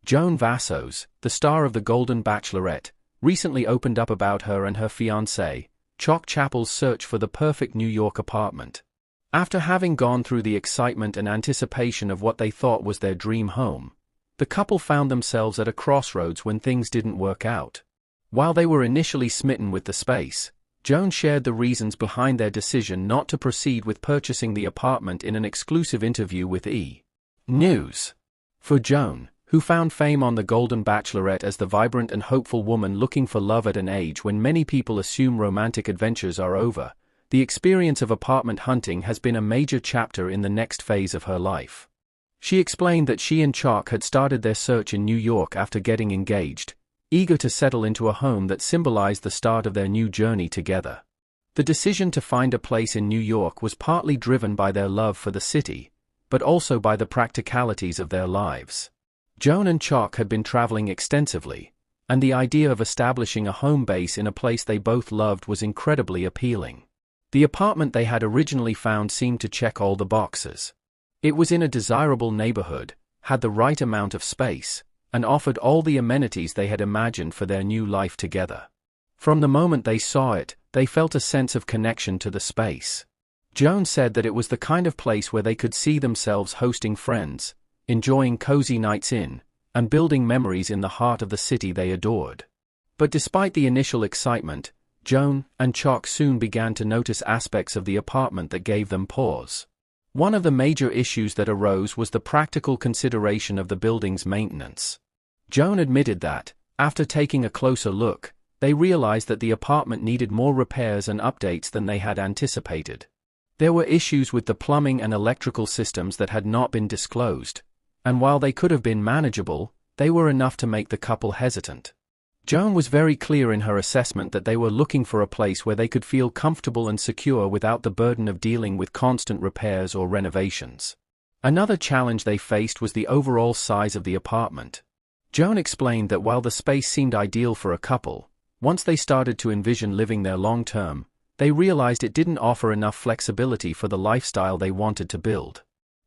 Joan Vassos, the star of the Golden Bachelorette, recently opened up about her and her fiancé, Chock Chapple's search for the perfect New York apartment. After having gone through the excitement and anticipation of what they thought was their dream home, the couple found themselves at a crossroads when things didn't work out. While they were initially smitten with the space, Joan shared the reasons behind their decision not to proceed with purchasing the apartment in an exclusive interview with E! News. For Joan, who found fame on the Golden Bachelorette as the vibrant and hopeful woman looking for love at an age when many people assume romantic adventures are over, the experience of apartment hunting has been a major chapter in the next phase of her life. She explained that she and Chock had started their search in New York after getting engaged, eager to settle into a home that symbolized the start of their new journey together. The decision to find a place in New York was partly driven by their love for the city, but also by the practicalities of their lives. Joan and Chock had been traveling extensively, and the idea of establishing a home base in a place they both loved was incredibly appealing. The apartment they had originally found seemed to check all the boxes. It was in a desirable neighborhood, had the right amount of space, and offered all the amenities they had imagined for their new life together. From the moment they saw it, they felt a sense of connection to the space. Joan said that it was the kind of place where they could see themselves hosting friends, enjoying cozy nights in, and building memories in the heart of the city they adored. But despite the initial excitement, Joan and Chock soon began to notice aspects of the apartment that gave them pause. One of the major issues that arose was the practical consideration of the building's maintenance. Joan admitted that, after taking a closer look, they realized that the apartment needed more repairs and updates than they had anticipated. There were issues with the plumbing and electrical systems that had not been disclosed, and while they could have been manageable, they were enough to make the couple hesitant. Joan was very clear in her assessment that they were looking for a place where they could feel comfortable and secure without the burden of dealing with constant repairs or renovations. Another challenge they faced was the overall size of the apartment. Joan explained that while the space seemed ideal for a couple, once they started to envision living there long-term, they realized it didn't offer enough flexibility for the lifestyle they wanted to build.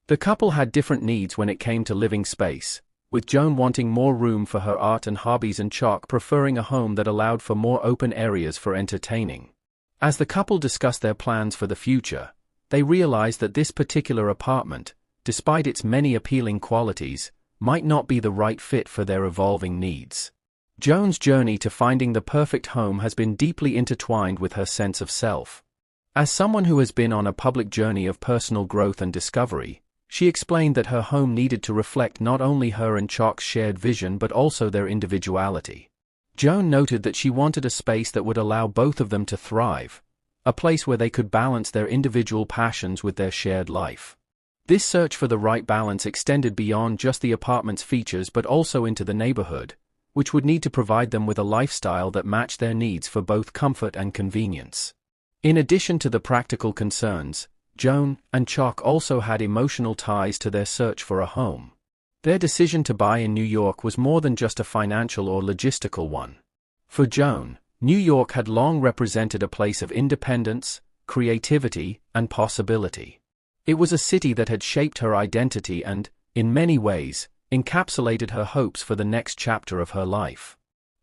The couple had different needs when it came to living space, with Joan wanting more room for her art and hobbies and Chock preferring a home that allowed for more open areas for entertaining. As the couple discussed their plans for the future, they realized that this particular apartment, despite its many appealing qualities, might not be the right fit for their evolving needs. Joan's journey to finding the perfect home has been deeply intertwined with her sense of self. As someone who has been on a public journey of personal growth and discovery, she explained that her home needed to reflect not only her and Chock's shared vision but also their individuality. Joan noted that she wanted a space that would allow both of them to thrive, a place where they could balance their individual passions with their shared life. This search for the right balance extended beyond just the apartment's features but also into the neighborhood, which would need to provide them with a lifestyle that matched their needs for both comfort and convenience. In addition to the practical concerns, Joan and Chock also had emotional ties to their search for a home. Their decision to buy in New York was more than just a financial or logistical one. For Joan, New York had long represented a place of independence, creativity, and possibility. It was a city that had shaped her identity and, in many ways, encapsulated her hopes for the next chapter of her life.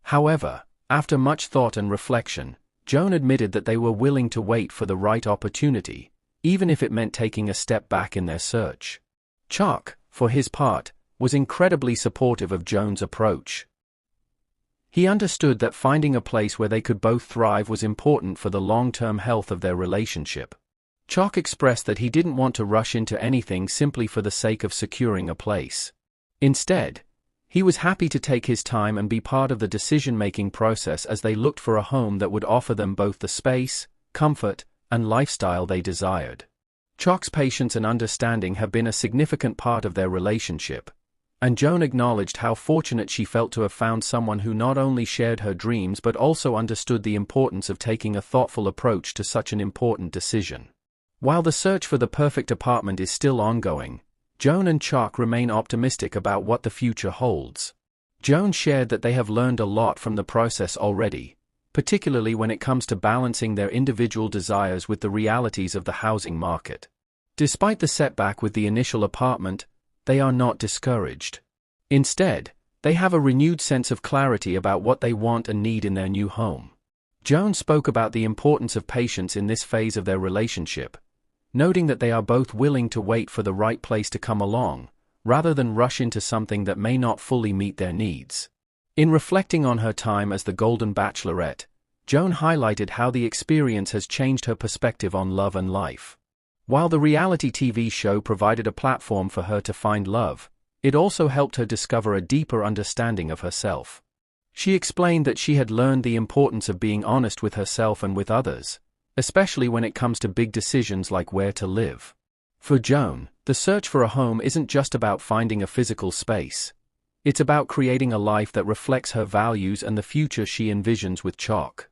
However, after much thought and reflection, Joan admitted that they were willing to wait for the right opportunity, even if it meant taking a step back in their search. Chock, for his part, was incredibly supportive of Joan's approach. He understood that finding a place where they could both thrive was important for the long-term health of their relationship. Chock expressed that he didn't want to rush into anything simply for the sake of securing a place. Instead, he was happy to take his time and be part of the decision-making process as they looked for a home that would offer them both the space, comfort, and lifestyle they desired. Chock's patience and understanding have been a significant part of their relationship, and Joan acknowledged how fortunate she felt to have found someone who not only shared her dreams but also understood the importance of taking a thoughtful approach to such an important decision. While the search for the perfect apartment is still ongoing, Joan and Chock remain optimistic about what the future holds. Joan shared that they have learned a lot from the process already, particularly when it comes to balancing their individual desires with the realities of the housing market. Despite the setback with the initial apartment, they are not discouraged. Instead, They have a renewed sense of clarity about what they want and need in their new home. Joan spoke about the importance of patience in this phase of their relationship, noting that they are both willing to wait for the right place to come along, rather than rush into something that may not fully meet their needs. In reflecting on her time as the Golden Bachelorette, Joan highlighted how the experience has changed her perspective on love and life. While the reality TV show provided a platform for her to find love, it also helped her discover a deeper understanding of herself. She explained that she had learned the importance of being honest with herself and with others, especially when it comes to big decisions like where to live. For Joan, the search for a home isn't just about finding a physical space. It's about creating a life that reflects her values and the future she envisions with Chock.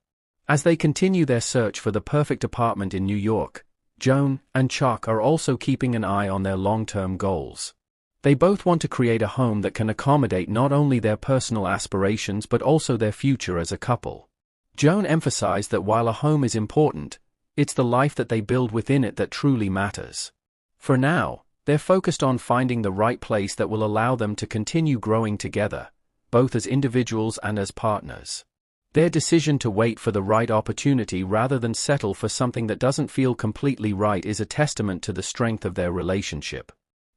As they continue their search for the perfect apartment in New York, Joan and Chock are also keeping an eye on their long-term goals. They both want to create a home that can accommodate not only their personal aspirations but also their future as a couple. Joan emphasized that while a home is important, it's the life that they build within it that truly matters. For now, they're focused on finding the right place that will allow them to continue growing together, both as individuals and as partners. Their decision to wait for the right opportunity rather than settle for something that doesn't feel completely right is a testament to the strength of their relationship.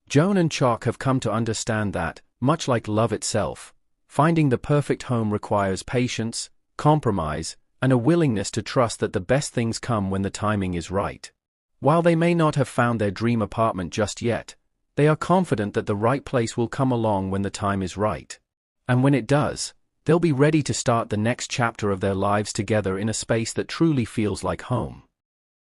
Joan and Chock have come to understand that, much like love itself, finding the perfect home requires patience, compromise, and a willingness to trust that the best things come when the timing is right. While they may not have found their dream apartment just yet, they are confident that the right place will come along when the time is right. And when it does, they'll be ready to start the next chapter of their lives together in a space that truly feels like home.